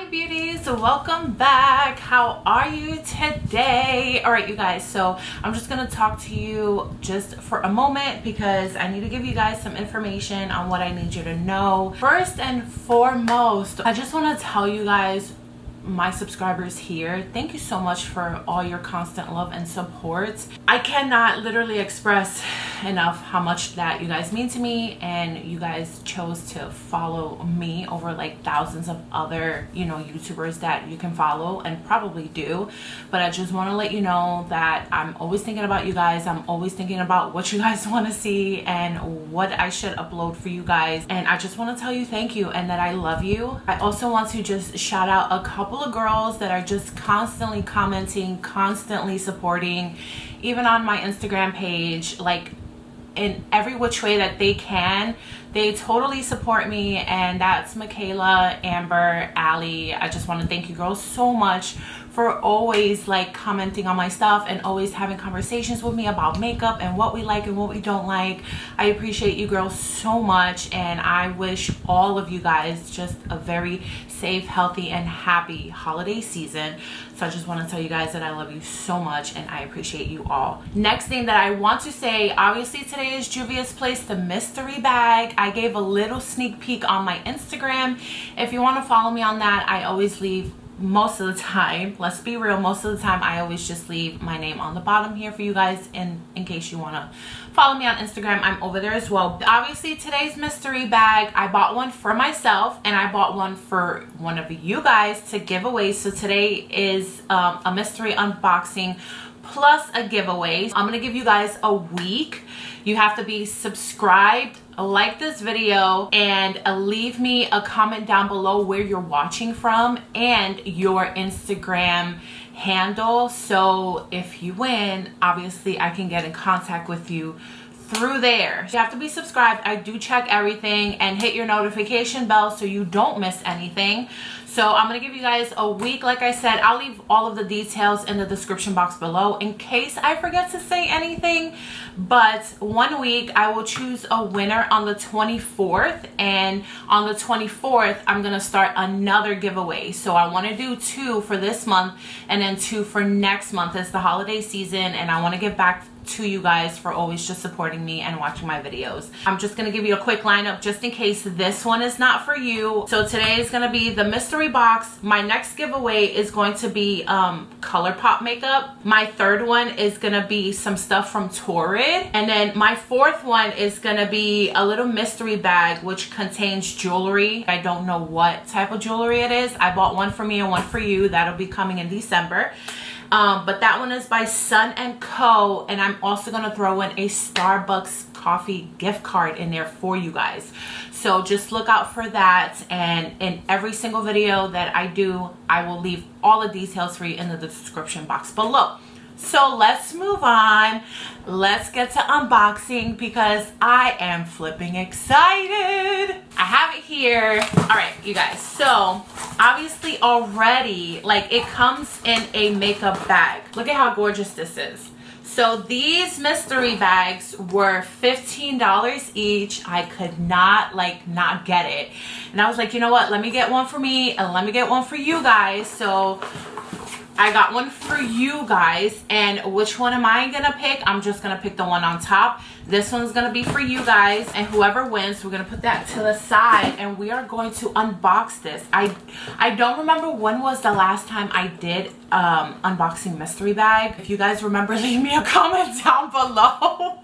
Hi beauties, welcome back. How are you today? All right, you guys, so I'm just gonna talk to you just for a moment because I need to give you guys some information on what I need you to know. First and foremost, I just want to tell you guys, my subscribers here, thank you so much for all your constant love and support. I cannot literally express enough how much that you guys mean to me, and you guys chose to follow me over like thousands of other, YouTubers that you can follow and probably do. But I just want to let you know that I'm always thinking about you guys. I'm always thinking about what you guys want to see and what I should upload for you guys, and I just want to tell you thank you and that I love you. I also want to just shout out a couple of girls that are just constantly commenting, constantly supporting, even on my Instagram page, like in every which way that they can. They totally support me, and that's Michaela, Amber, Allie. I just want to thank you girls so much for always like commenting on my stuff and always having conversations with me about makeup and what we like and what we don't like. I appreciate you girls so much, and I wish all of you guys just a very safe, healthy, and happy holiday season. So I just want to tell you guys that I love you so much and I appreciate you all. Next thing that I want to say, obviously today is Juvia's Place, the mystery bag. I gave a little sneak peek on my Instagram. If you want to follow me on that, I always leave, most of the time, let's be real, most of the time I always just leave my name on the bottom here for you guys in case you want to follow me on Instagram. I'm over there as well. Obviously today's mystery bag, I bought one for myself and I bought one for one of you guys to give away. So today is a mystery unboxing plus a giveaway. I'm gonna give you guys a week. You have to be subscribed, like this video, and leave me a comment down below where you're watching from and your Instagram handle. So if you win, obviously I can get in contact with you through there. You have to be subscribed. I do check everything, and hit your notification bell so you don't miss anything. So I'm gonna give you guys a week. Like I said, I'll leave all of the details in the description box below in case I forget to say anything. But 1 week, I will choose a winner on the 24th, and on the 24th I'm gonna start another giveaway. So I want to do 2 for this month and then 2 for next month. It's the holiday season, and I want to give back to you guys for always just supporting me and watching my videos. I'm just gonna give you a quick lineup just in case this one is not for you. So today is gonna be the mystery box. My next giveaway is going to be ColourPop makeup. My third one is gonna be some stuff from Torrid, and then my fourth one is gonna be a little mystery bag which contains jewelry. I don't know what type of jewelry it is. I bought one for me and one for you. That'll be coming in December. But that one is by Sun & Co, and I'm also gonna throw in a Starbucks coffee gift card in there for you guys. So just look out for that, and in every single video that I do, I will leave all the details for you in the description box below. So let's move on. Let's get to unboxing because I am flipping excited. I have it here. All right, you guys. So obviously already, like, it comes in a makeup bag. Look at how gorgeous this is. So these mystery bags were $15 each. I could not get it. And I was like, you know what? Let me get one for me and let me get one for you guys. So I got one for you guys, and which one am I gonna pick? I'm just gonna pick the one on top. This one's gonna be for you guys, and whoever wins, we're gonna put that to the side, and we are going to unbox this. I don't remember when was the last time I did unboxing mystery bag. If you guys remember, leave me a comment down below.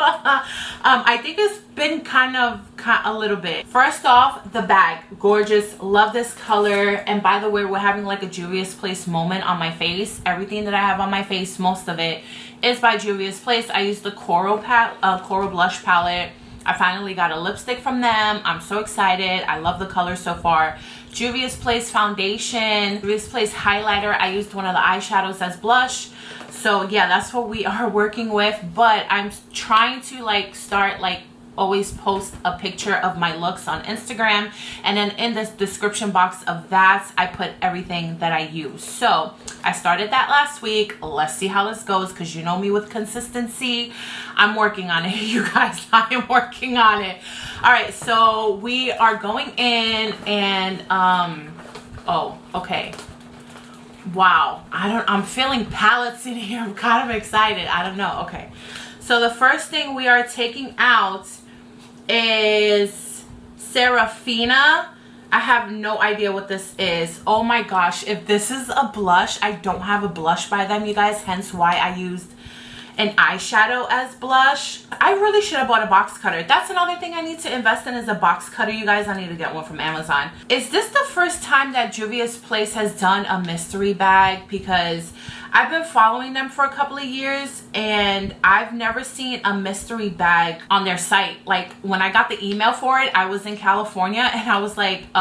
I think it's been kind of a little bit. First off, the bag, gorgeous, love this color. And by the way, we're having like a Juvia's Place moment on my face. Everything that I have on my face, most of it is by Juvia's Place. I used the Coral blush palette. I finally got a lipstick from them. I'm so excited. I love the color so far. Juvia's Place foundation, Juvia's Place highlighter. I used one of the eyeshadows as blush. So yeah, that's what we are working with. But I'm trying to like start like always post a picture of my looks on Instagram, and then in this description box of that I put everything that I use. So I started that last week. Let's see how this goes, because you know me with consistency. I'm working on it, you guys. I am working on it. All right, so we are going in, and Oh, okay. Wow. I'm feeling palettes in here. I'm kind of excited. I don't know. Okay. So the first thing we are taking out is Serafina. I have no idea what this is. Oh my gosh. If this is a blush, I don't have a blush by them, you guys. Hence why I used an eyeshadow as blush. I really should have bought a box cutter. That's another thing I need to invest in, is a box cutter, you guys. I need to get one from Amazon. Is this the first time that Juvia's Place has done a mystery bag? Because I've been following them for a couple of years and I've never seen a mystery bag on their site. Like when I got the email for it, I was in California and I was like,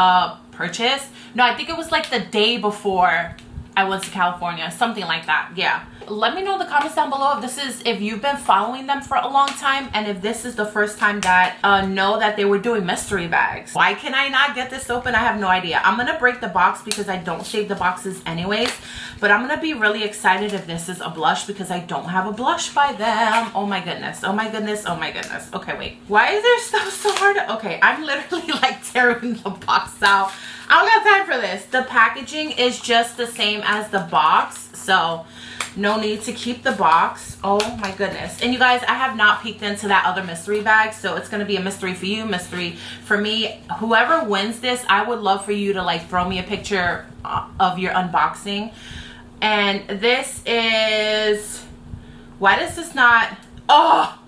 purchase? No, I think it was like the day before I went to California, something like that. Yeah. Let me know in the comments down below if you've been following them for a long time, and if this is the first time that know that they were doing mystery bags. Why can I not get this open? I have no idea. I'm gonna break the box because I don't save the boxes anyways, but I'm gonna be really excited if this is a blush because I don't have a blush by them. Oh my goodness. Oh my goodness. Oh my goodness. Okay, wait. Why is their stuff so hard? Okay, I'm literally like tearing the box out. I don't got time for this. The packaging is just the same as the box, so no need to keep the box. Oh my goodness. And you guys, I have not peeked into that other mystery bag, so it's gonna be a mystery for you, mystery for me. Whoever wins this, I would love for you to like throw me a picture of your unboxing. And this is, why does this not, oh,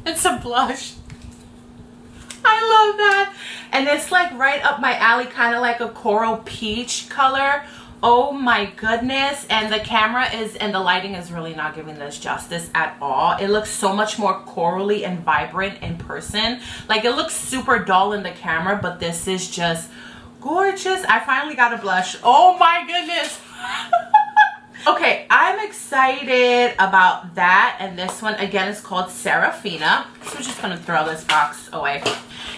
it's a blush. I love that. And it's like right up my alley, kind of like a coral peach color. Oh my goodness. And the camera is, and the lighting is really not giving this justice at all. It looks so much more corally and vibrant in person. Like it looks super dull in the camera, but this is just gorgeous. I finally got a blush. Oh my goodness. Okay, I'm excited about that. And this one again is called Serafina. So we're just gonna throw this box away.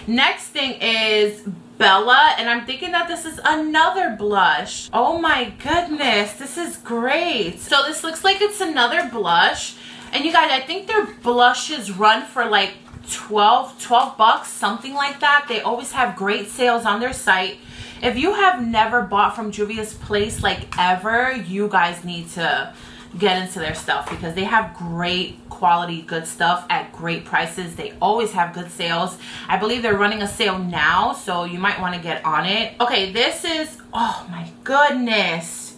Next thing is Bella, and I'm thinking that this is another blush. Oh my goodness, this is great. So this looks like it's another blush. And you guys, I think their blushes run for like 12 bucks, something like that. They always have great sales on their site. If you have never bought from Juvia's Place like ever, you guys need to get into their stuff because they have great quality, good stuff at great prices. They always have good sales. I believe they're running a sale now, so you might want to get on it. Okay, this is, oh my goodness.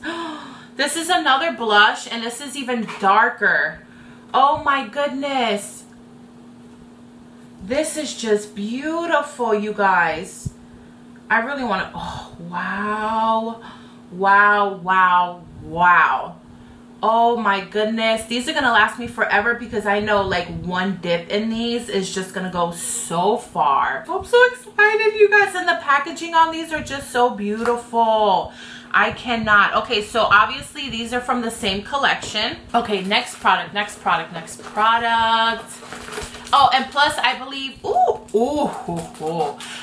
This is another blush, and this is even darker. Oh my goodness. This is just beautiful, you guys. I really want to, oh, wow. Wow, wow, wow. Oh my goodness. These are going to last me forever because I know like one dip in these is just going to go so far. I'm so excited, you guys. And the packaging on these are just so beautiful. I cannot. Okay, so obviously these are from the same collection. Okay, next product, next product, next product. Oh, and plus I believe,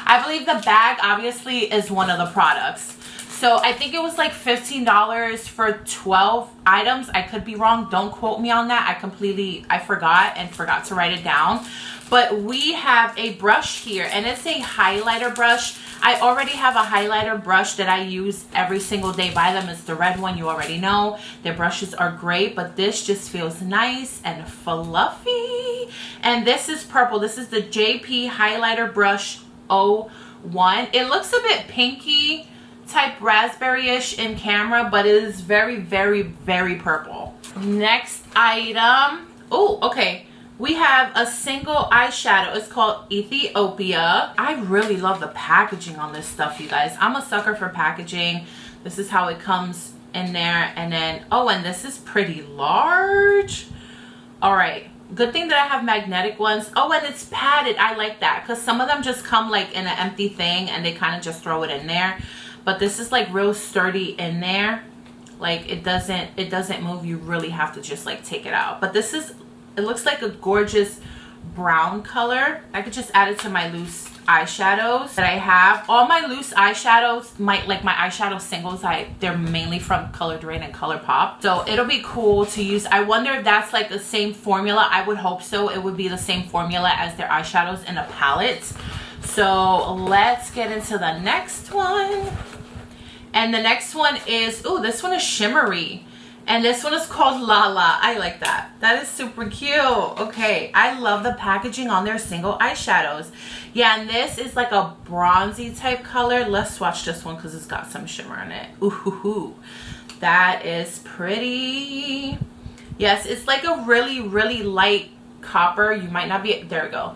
I believe the bag obviously is one of the products. So I think it was like $15 for 12 items. I could be wrong. Don't quote me on that. I forgot to write it down. But we have a brush here, and it's a highlighter brush. I already have a highlighter brush that I use every single day by them. It's the red one, you already know. Their brushes are great, but this just feels nice and fluffy. And this is purple. This is the JP Highlighter Brush 01. It looks a bit pinky type raspberry-ish in camera, but it is very, very, very purple. Next item. Oh, okay. We have a single eyeshadow. It's called Ethiopia. I really love the packaging on this stuff, you guys. I'm a sucker for packaging. This is how it comes in there. And then, oh, and this is pretty large. All right. Good thing that I have magnetic ones. Oh, and it's padded. I like that because some of them just come like in an empty thing and they kind of just throw it in there. But this is like real sturdy in there. Like it doesn't move. You really have to just like take it out. But this is, it looks like a gorgeous brown color. I could just add it to my loose eyeshadows that I have. All my loose eyeshadows, my eyeshadow singles, they're mainly from Colored Rain and ColourPop. So it'll be cool to use. I wonder if that's like the same formula. I would hope so. It would be the same formula as their eyeshadows in a palette. So let's get into the next one. And the next one is, oh, this one is shimmery. And this one is called Lala. I like that. That is super cute. Okay, I love the packaging on their single eyeshadows. Yeah, and this is like a bronzy type color. Let's swatch this one because it's got some shimmer in it. Ooh, that is pretty. Yes, it's like a really, really light copper. You might not be, there we go.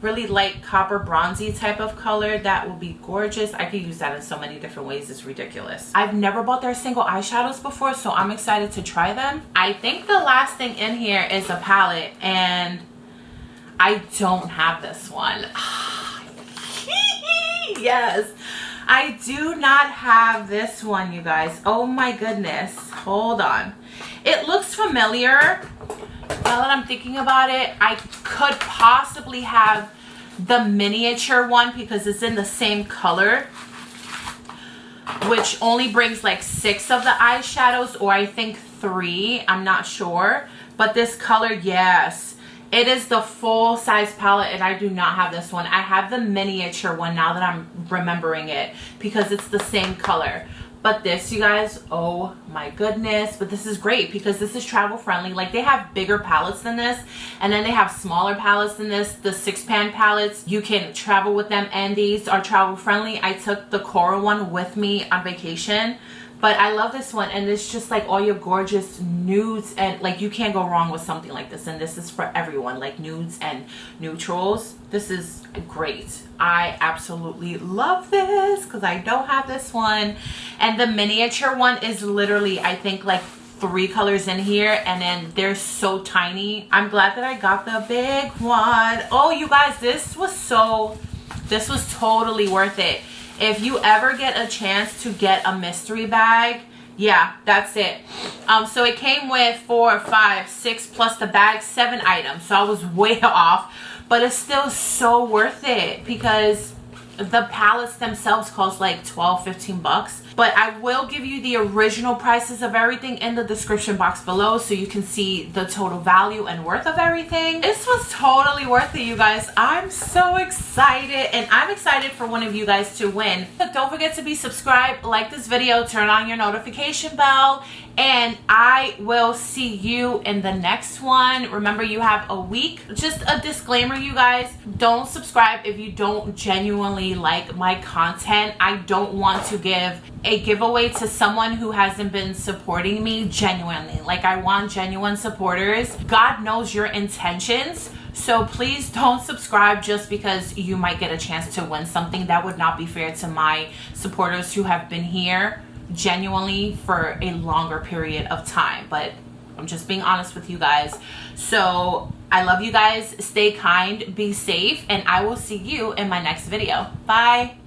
Really light copper bronzy type of color. That will be gorgeous. I could use that in so many different ways. It's ridiculous. I've never bought their single eyeshadows before, so I'm excited to try them. I think the last thing in here is a palette, and I don't have this one. Yes, I do not have this one, you guys. Oh my goodness. Hold on. It looks familiar. Now that I'm thinking about it, I could possibly have the miniature one because it's in the same color, which only brings like 6 of the eyeshadows, or I think 3. I'm not sure. But this color, yes, it is the full size palette, and I do not have this one. I have the miniature one now that I'm remembering it because it's the same color. But this, you guys, oh my goodness. But this is great because this is travel friendly. Like, they have bigger palettes than this, and then they have smaller palettes than this. The 6-pan palettes, you can travel with them, and these are travel friendly. I took the coral one with me on vacation, but I love this one, and it's just like all your gorgeous nudes, and like you can't go wrong with something like this. And this is for everyone, like nudes and neutrals. This is great. I absolutely love this because I don't have this one. And the miniature one is literally, I think, like 3 colors in here, and then they're so tiny. I'm glad that I got the big one. Oh, you guys, this was totally worth it. If you ever get a chance to get a mystery bag, yeah, that's it. So it came with 4, 5, 6 plus the bag, 7 items. So I was way off, but it's still so worth it because the palettes themselves cost like 12, 15 bucks. But I will give you the original prices of everything in the description box below so you can see the total value and worth of everything. This was totally worth it, you guys. I'm so excited, and I'm excited for one of you guys to win. But don't forget to be subscribed, like this video, turn on your notification bell, and I will see you in the next one. Remember, you have a week. Just a disclaimer, you guys, don't subscribe if you don't genuinely like my content. I don't want to give a giveaway to someone who hasn't been supporting me genuinely. Like, I want genuine supporters. God knows your intentions, so please don't subscribe just because you might get a chance to win something. That would not be fair to my supporters who have been here genuinely for a longer period of time. But I'm just being honest with you guys. So I love you guys. Stay kind, be safe, and I will see you in my next video. Bye.